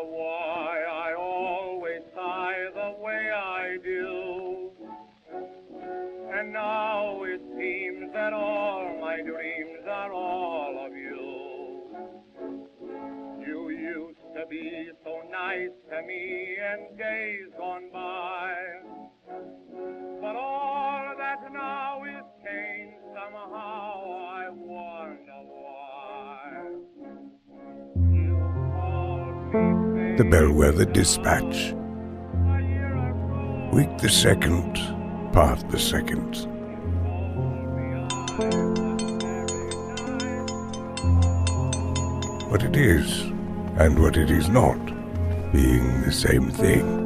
why I always sigh the way I do. And now it seems that all my dreams are all of you. You used to be so nice to me in days gone by. But all that now is changed somehow, I wonder why. You called me The Bellwether Dispatch. Week the 2nd, part the 2nd. What it is, and what it is not, being the same thing.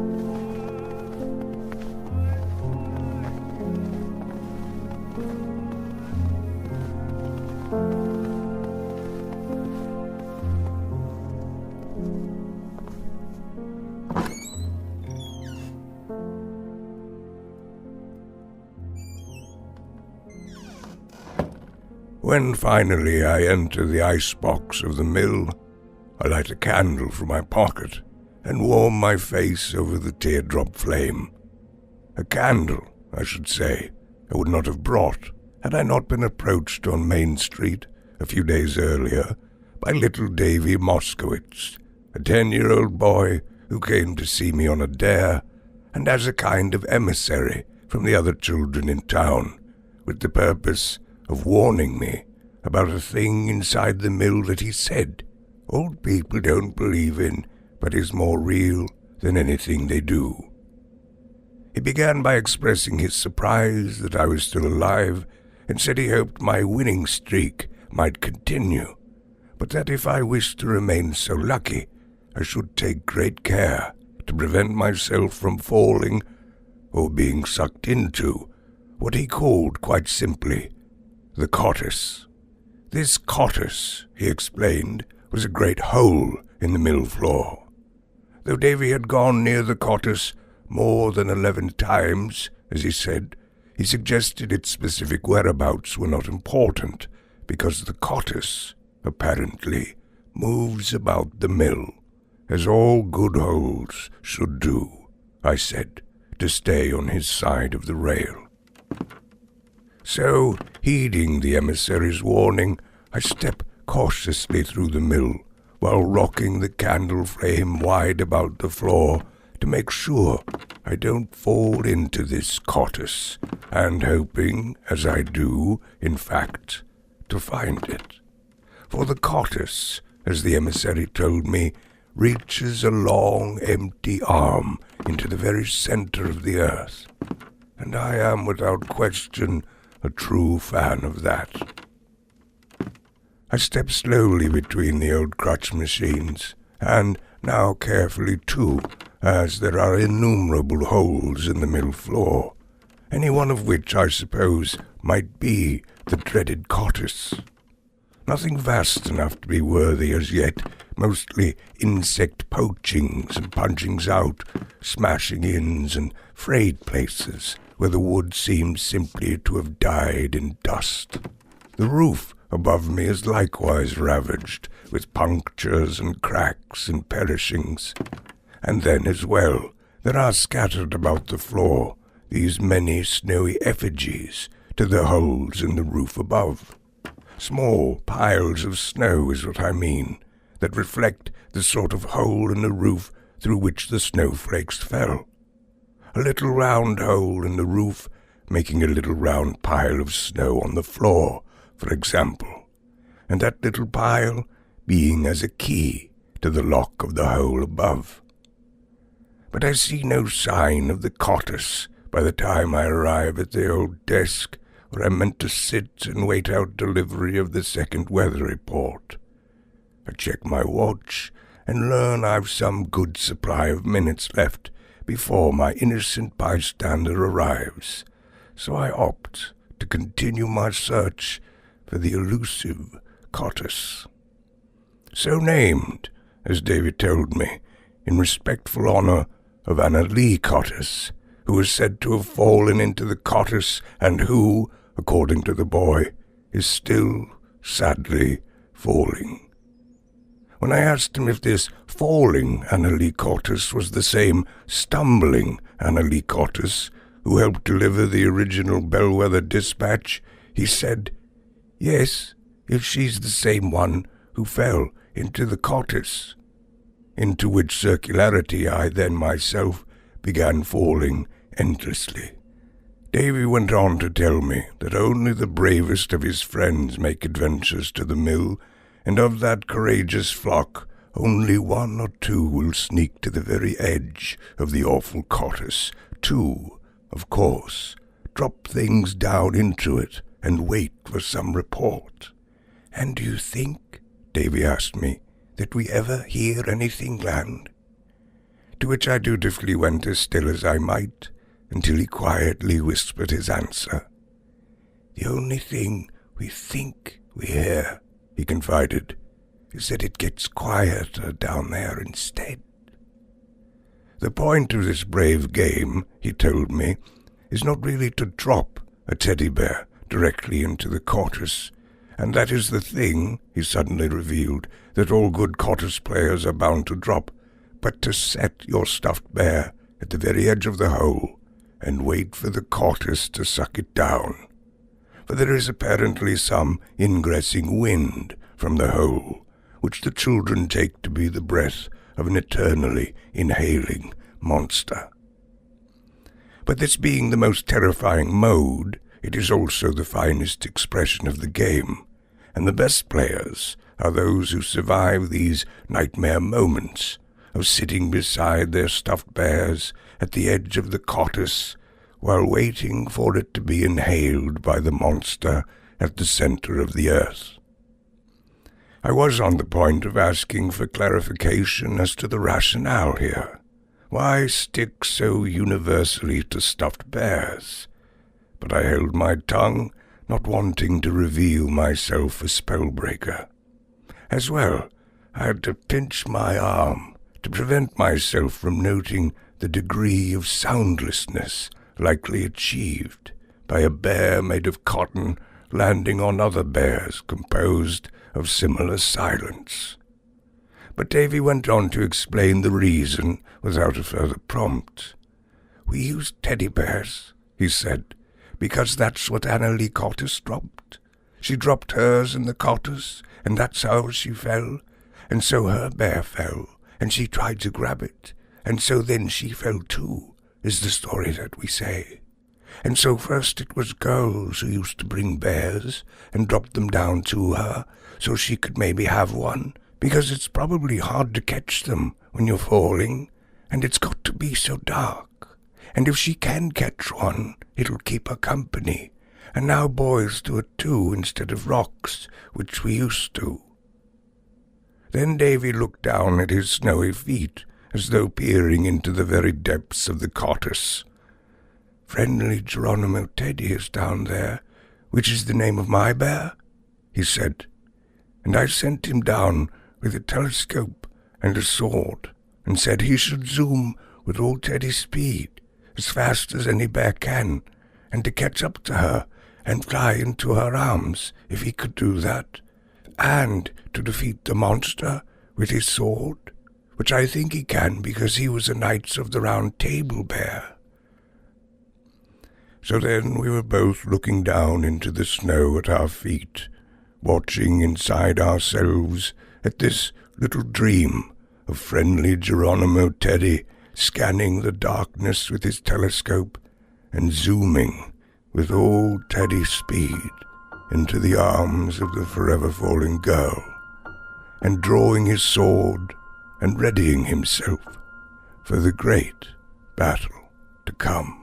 When finally I enter the icebox of the mill, I light a candle from my pocket and warm my face over the teardrop flame. A candle, I should say, I would not have brought had I not been approached on Main Street a few days earlier by little Davy Moskowitz, a 10-year-old boy who came to see me on a dare and as a kind of emissary from the other children in town, with the purpose of warning me about a thing inside the mill that he said old people don't believe in, but is more real than anything they do. He began by expressing his surprise that I was still alive and said he hoped my winning streak might continue, but that if I wished to remain so lucky, I should take great care to prevent myself from falling or being sucked into what he called quite simply the Cottis. This Cottis, he explained, was a great hole in the mill floor. Though Davy had gone near the Cottis more than 11 times, as he said, he suggested its specific whereabouts were not important, because the Cottis, apparently, moves about the mill, as all good holes should do, I said, to stay on his side of the rail. So, heeding the emissary's warning, I step cautiously through the mill, while rocking the candle flame wide about the floor to make sure I don't fall into this Cottis, and hoping, as I do, in fact, to find it. For the Cottis, as the emissary told me, reaches a long, empty arm into the very center of the earth, and I am, without question, a true fan of that. I step slowly between the old crutch machines, and now carefully too, as there are innumerable holes in the mill floor, any one of which I suppose might be the dreaded Cottis. Nothing vast enough to be worthy as yet, mostly insect poachings and punchings out, smashing ins and frayed places where the wood seems simply to have died in dust. The roof above me is likewise ravaged, with punctures and cracks and perishings. And then, as well, there are scattered about the floor these many snowy effigies to the holes in the roof above. Small piles of snow is what I mean, that reflect the sort of hole in the roof through which the snowflakes fell. A little round hole in the roof, making a little round pile of snow on the floor, for example, and that little pile being as a key to the lock of the hole above. But I see no sign of the Cottis by the time I arrive at the old desk where I meant to sit and wait out delivery of the second weather report. I check my watch and learn I've some good supply of minutes left before my innocent bystander arrives, so I opt to continue my search for the elusive Cottis. So named, as David told me, in respectful honor of Anna Lee Cottis, who is said to have fallen into the Cottis and who, according to the boy, is still sadly falling. when I asked him if this falling Annalee Cottis was the same stumbling Annalee Cottis who helped deliver the original Bellwether Dispatch, he said, "Yes, if she's the same one who fell into the Cottis," into which circularity I then myself began falling endlessly. Davy went on to tell me that only the bravest of his friends make adventures to the mill, and of that courageous flock only one or two will sneak to the very edge of the awful Cottis, to, of course, drop things down into it and wait for some report. "And do you think," Davy asked me, "that we ever hear anything land?" To which I dutifully went as still as I might, until he quietly whispered his answer. "The only thing we think we hear," he confided, "is that it gets quieter down there instead." The point of this brave game, he told me, is not really to drop a teddy bear directly into the Quartus, and that is the thing, he suddenly revealed, that all good Cottis players are bound to drop, but to set your stuffed bear at the very edge of the hole and wait for the Cottis to suck it down. For there is apparently some ingressing wind from the hole, which the children take to be the breath of an eternally inhaling monster. But this being the most terrifying mode, it is also the finest expression of the game, and the best players are those who survive these nightmare moments of sitting beside their stuffed bears at the edge of the Cottis while waiting for it to be inhaled by the monster at the center of the earth. I was on the point of asking for clarification as to the rationale here. Why stick so universally to stuffed bears? But I held my tongue, not wanting to reveal myself a spellbreaker. As well, I had to pinch my arm to prevent myself from noting the degree of soundlessness likely achieved by a bear made of cotton landing on other bears composed of similar silence. But Davy went on to explain the reason without a further prompt. "We use teddy bears," he said, "because that's what Annalee Cottis dropped. She dropped hers in the Cottis, and that's how she fell, and so her bear fell, and she tried to grab it, and so then she fell too, is the story that we say. And so first it was girls who used to bring bears and drop them down to her so she could maybe have one, because it's probably hard to catch them when you're falling, and it's got to be so dark. And if she can catch one, it'll keep her company. And now boys do it too instead of rocks, which we used to." Then Davy looked down at his snowy feet, as though peering into the very depths of the Cottis. "Friendly Geronimo Teddy is down there, which is the name of my bear," he said, "and I sent him down with a telescope and a sword, and said he should zoom with old Teddy's speed, as fast as any bear can, and to catch up to her and fly into her arms if he could do that, and to defeat the monster with his sword, which I think he can because he was a Knights of the Round Table bear." So then we were both looking down into the snow at our feet, watching inside ourselves at this little dream of friendly Geronimo Teddy scanning the darkness with his telescope and zooming with old Teddy's speed into the arms of the forever falling girl, and drawing his sword and readying himself for the great battle to come.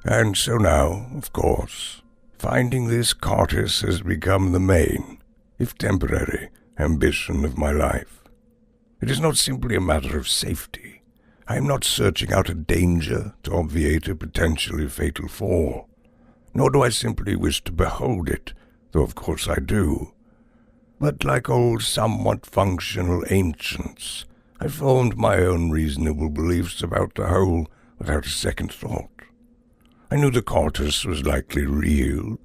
And so now, of course, finding this Cottis has become the main, if temporary, ambition of my life. It is not simply a matter of safety. I am not searching out a danger to obviate a potentially fatal fall, nor do I simply wish to behold it, though of course I do. But like old somewhat functional ancients, I formed my own reasonable beliefs about the whole without a second thought. I knew the Quartus was likely real,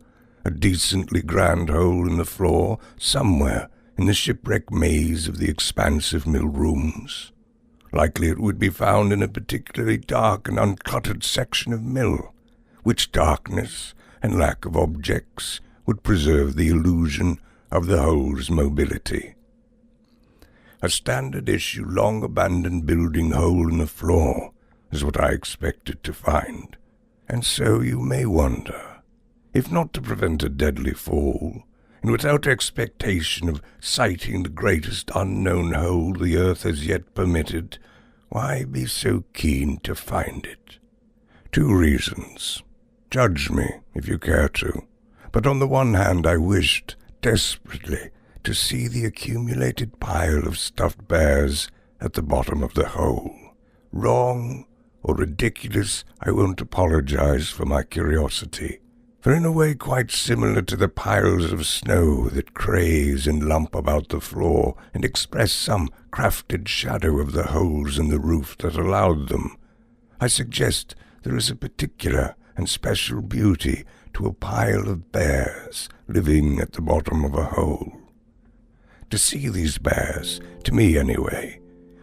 a decently grand hole in the floor somewhere in the shipwreck maze of the expansive mill rooms. Likely it would be found in a particularly dark and uncluttered section of mill, which darkness and lack of objects would preserve the illusion of the hole's mobility. A standard-issue, long-abandoned building hole in the floor is what I expected to find, and so you may wonder, if not to prevent a deadly fall, and without expectation of sighting the greatest unknown hole the earth has yet permitted, why be so keen to find it? 2 reasons. Judge me, if you care to, but on the one hand I wished, desperately, to see the accumulated pile of stuffed bears at the bottom of the hole. Wrong or ridiculous, I won't apologize for my curiosity, for in a way quite similar to the piles of snow that craze and lump about the floor and express some crafted shadow of the holes in the roof that allowed them, I suggest there is a particular and special beauty to a pile of bears living at the bottom of a hole. To see these bears, to me anyway,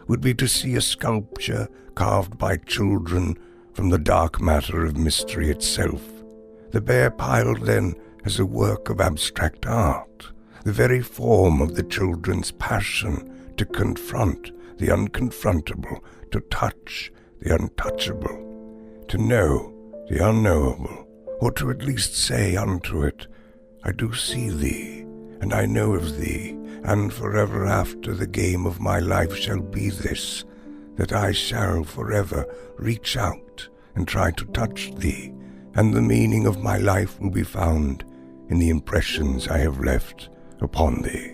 would be to see a sculpture carved by children from the dark matter of mystery itself. The bear pile, then, as a work of abstract art, the very form of the children's passion to confront the unconfrontable, to touch the untouchable, to know the unknowable, or to at least say unto it, I do see thee, and I know of thee, and forever after the game of my life shall be this, that I shall forever reach out and try to touch thee, and the meaning of my life will be found in the impressions I have left upon thee.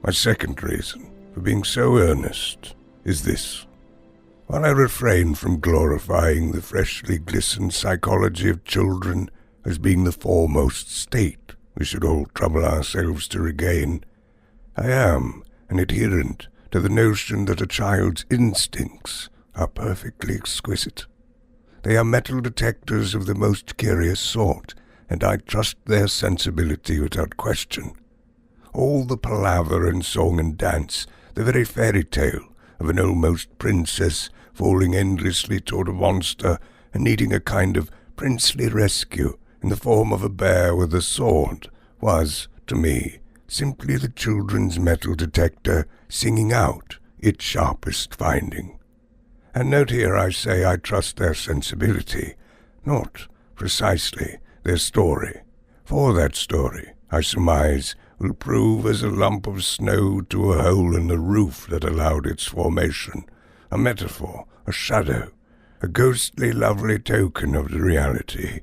My second reason for being so earnest is this. While I refrain from glorifying the freshly glistened psychology of children as being the foremost state we should all trouble ourselves to regain, I am an adherent to the notion that a child's instincts are perfectly exquisite. They are metal detectors of the most curious sort, and I trust their sensibility without question. All the palaver and song and dance, the very fairy tale of an almost princess falling endlessly toward a monster and needing a kind of princely rescue in the form of a bear with a sword, was, to me, simply the children's metal detector singing out its sharpest finding. And note here I say I trust their sensibility, not precisely their story. For that story, I surmise, will prove as a lump of snow to a hole in the roof that allowed its formation, a metaphor, a shadow, a ghostly lovely token of the reality,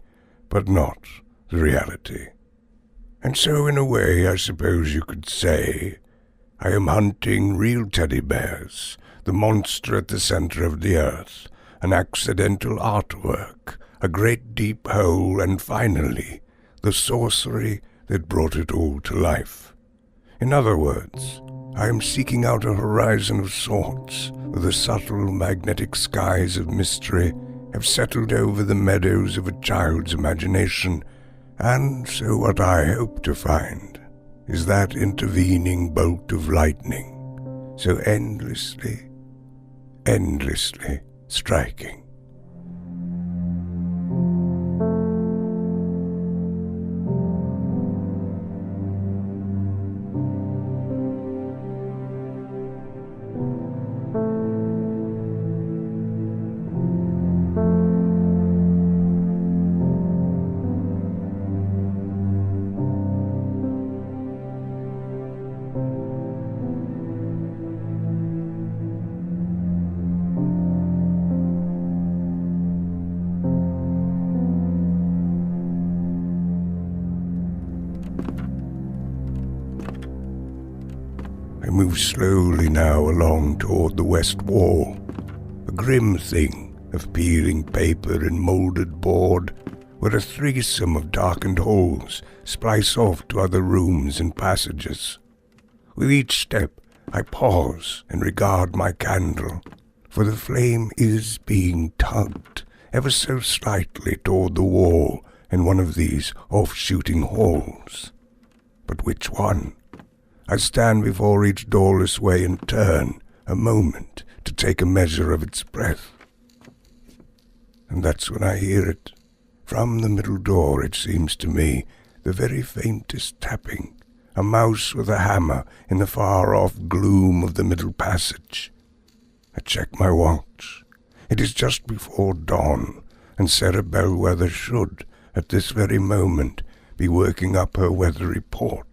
but not the reality. And so in a way I suppose you could say, I am hunting real teddy bears, the monster at the center of the earth, an accidental artwork, a great deep hole, and finally, the sorcery that brought it all to life. In other words, I am seeking out a horizon of sorts, where the subtle magnetic skies of mystery have settled over the meadows of a child's imagination, and so what I hope to find is that intervening bolt of lightning, so endlessly striking. I move slowly now along toward the west wall, a grim thing of peeling paper and molded board, where a threesome of darkened halls splice off to other rooms and passages. With each step, I pause and regard my candle, for the flame is being tugged ever so slightly toward the wall in one of these off-shooting halls. But which one? I stand before each doorless way and turn a moment to take a measure of its breadth. And that's when I hear it. From the middle door, it seems to me, the very faintest tapping, a mouse with a hammer in the far-off gloom of the middle passage. I check my watch. It is just before dawn, and Sarah Bellwether should, at this very moment, be working up her weather report.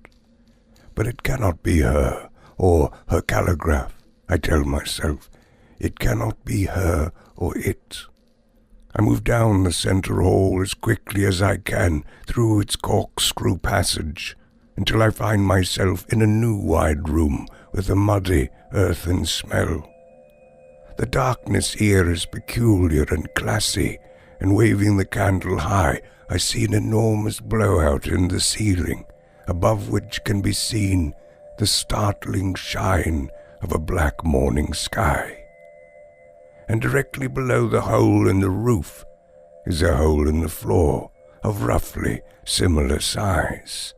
But it cannot be her, or her calligraph, I tell myself. It cannot be her or it. I move down the center hall as quickly as I can through its corkscrew passage, until I find myself in a new wide room with a muddy, earthen smell. The darkness here is peculiar and classy, and waving the candle high, I see an enormous blowout in the ceiling, above which can be seen the startling shine of a black morning sky. And directly below the hole in the roof is a hole in the floor of roughly similar size.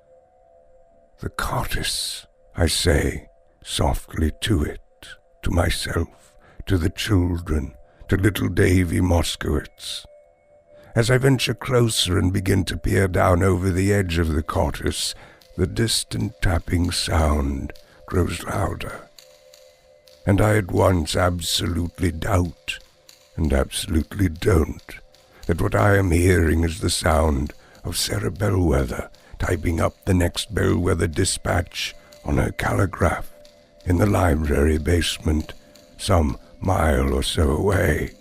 The Cottis, I say softly to it, to myself, to the children, to little Davy Moskowitz. As I venture closer and begin to peer down over the edge of the Quartus, the distant tapping sound grows louder, and I at once absolutely doubt, and absolutely don't, that what I am hearing is the sound of Sarah Bellwether typing up the next Bellwether Dispatch on her calligraph in the library basement, some mile or so away.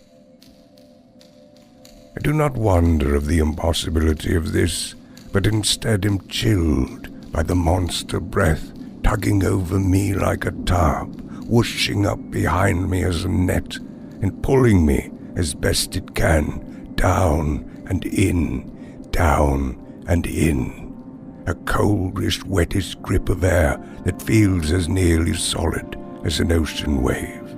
I do not wonder of the impossibility of this, but instead am chilled by the monster breath tugging over me like a tarp, whooshing up behind me as a net, and pulling me as best it can, down and in, down and in. A coldish, wettish grip of air that feels as nearly solid as an ocean wave.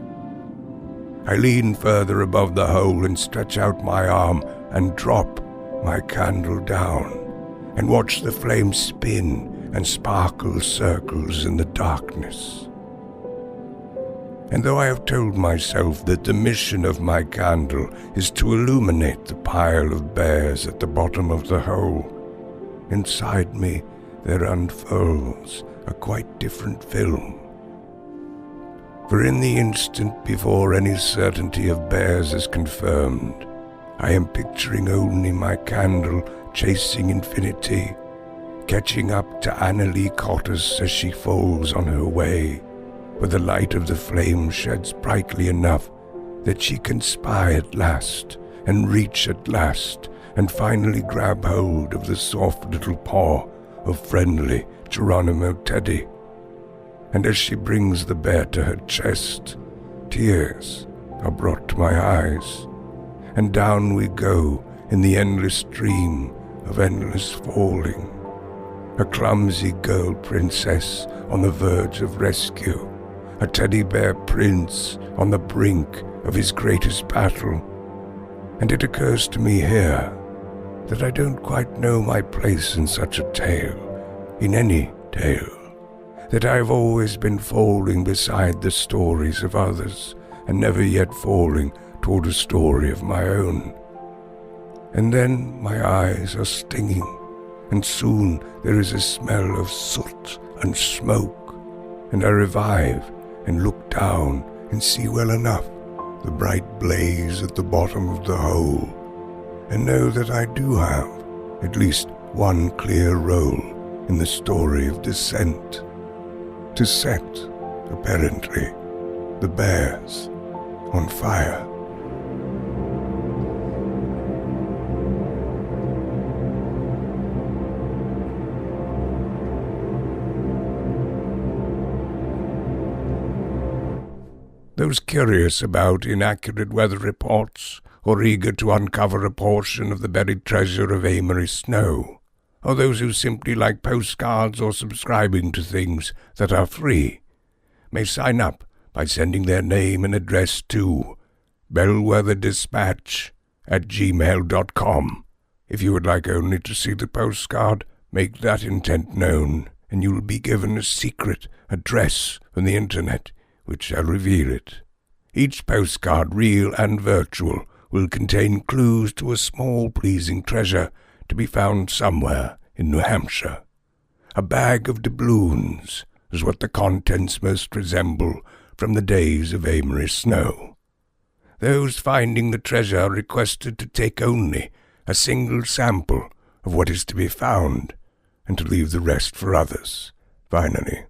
I lean further above the hole and stretch out my arm and drop my candle down, and watch the flame spin and sparkle circles in the darkness. And though I have told myself that the mission of my candle is to illuminate the pile of bears at the bottom of the hole, inside me there unfurls a quite different film. For in the instant before any certainty of bears is confirmed, I am picturing only my candle chasing infinity, catching up to Annalie Cottis as she falls on her way, where the light of the flame sheds brightly enough that she can spy at last, and reach at last, and finally grab hold of the soft little paw of friendly Geronimo Teddy. and as she brings the bear to her chest, tears are brought to my eyes, and down we go in the endless stream of endless falling. A clumsy girl princess on the verge of rescue, a teddy bear prince on the brink of his greatest battle. And it occurs to me here that I don't quite know my place in such a tale, in any tale, that I have always been falling beside the stories of others, and never yet falling toward a story of my own. And then my eyes are stinging, and soon there is a smell of soot and smoke, and I revive and look down and see well enough the bright blaze at the bottom of the hole, and know that I do have at least one clear role in the story of descent, to set, apparently, the bears on fire. Those curious about inaccurate weather reports, or eager to uncover a portion of the buried treasure of Amory Snow, or those who simply like postcards or subscribing to things that are free, may sign up by sending their name and address to bellwetherdispatch@gmail.com. If you would like only to see the postcard, make that intent known, and you will be given a secret address from the internet, which shall reveal it. Each postcard, real and virtual, will contain clues to a small pleasing treasure to be found somewhere in New Hampshire. A bag of doubloons is what the contents most resemble from the days of Amory Snow. Those finding the treasure are requested to take only a single sample of what is to be found, and to leave the rest for others. Finally,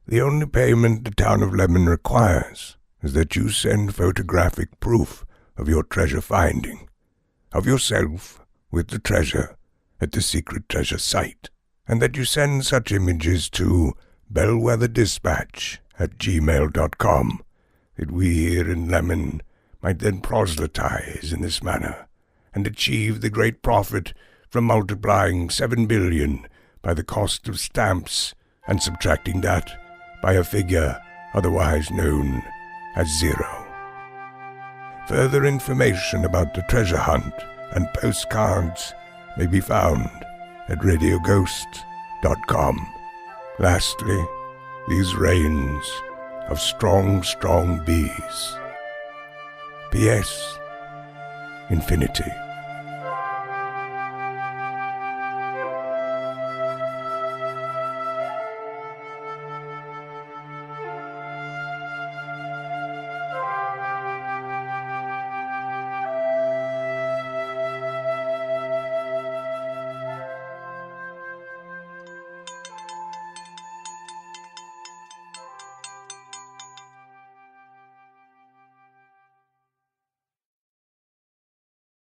the only payment the town of Lemon requires is that you send photographic proof of your treasure finding, of yourself with the treasure at the secret treasure site, and that you send such images to bellwetherdispatch@gmail.com, that we here in Lemon might then proselytize in this manner, and achieve the great profit from multiplying 7 billion by the cost of stamps and subtracting that by a figure otherwise known as 0. Further information about the treasure hunt and postcards may be found at radioghost.com. Lastly, these rains of strong, strong bees. P.S. Infinity.